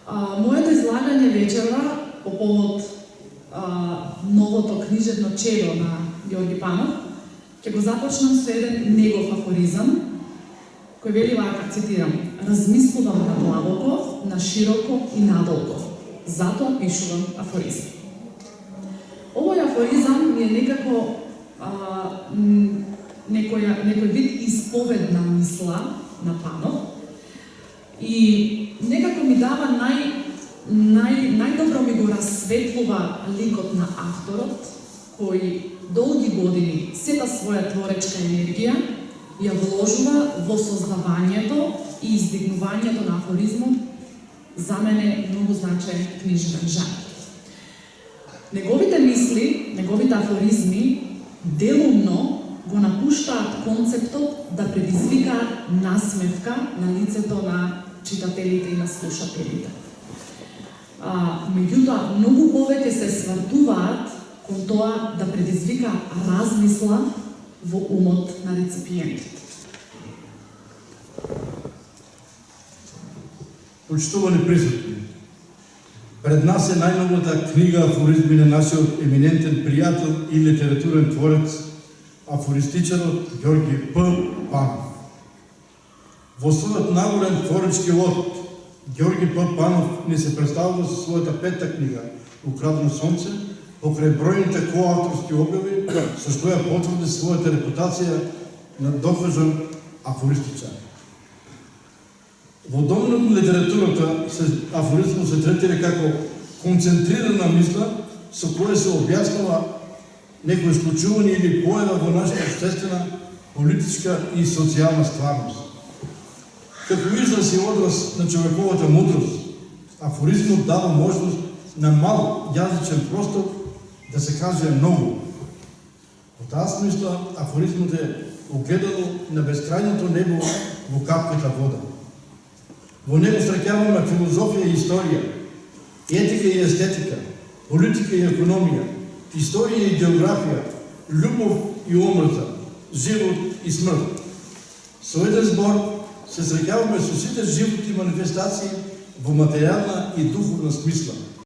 Моето излагање вечера по повод новото книжевно чело на Ѓорги Панов ќе го започнам со еден негов афоризам кој вели вака, цитирам: "Размислувам на длабоко, на широко и надолго, затоа пишувам афоризми." Овој афоризам ми е некако некој вид исповедна мисла на Панов и некако ми дава најдобро ми го расветлува ликот на авторот, кој долги години сета своја творечка енергија ја вложува во создавањето и издигнувањето на афоризмот, за мене многу значаен книжевен жанр. Неговите мисли, неговите афоризми делумно го напуштаат концептот да предизвикаат насмевка на лицето на читателите и на слушателите. Меѓутоа, многу повеќе се свртуваат кон тоа да предизвикаат размисла во умот на реципиентите. Почитувани присутни, пред нас е најновата книга афоризми на нашиот еминентен пријател и литературен творец, афористичарот Ѓорги П. Панов. Во својот нагорен творечки лот, Ѓорги П. Панов ни се представува со својата пета книга "Украдено сонце", покрај бројните коавторски објави, со што ја потврди својата репутација на доважен афористичар. Во доменот на литературата афоризмот се третира како концентрирана мисла со која се објаснува некој случување или појава во нашата општествена, политичка и социјална стварност. Како израз и одраз на човековата мудрост, афоризмот дава можност на мал јазичен простор да се каже многу. Во таа смисла, афоризмот е огледало на бескрајното небо во капката вода. Во него среќаваме филозофија и историја, етика и естетика, политика и економија, историја и географија, љубов и омрза, живот и смрт. Со еден збор се среќаваме со сите животни манифестации во материјална и духовна смисла.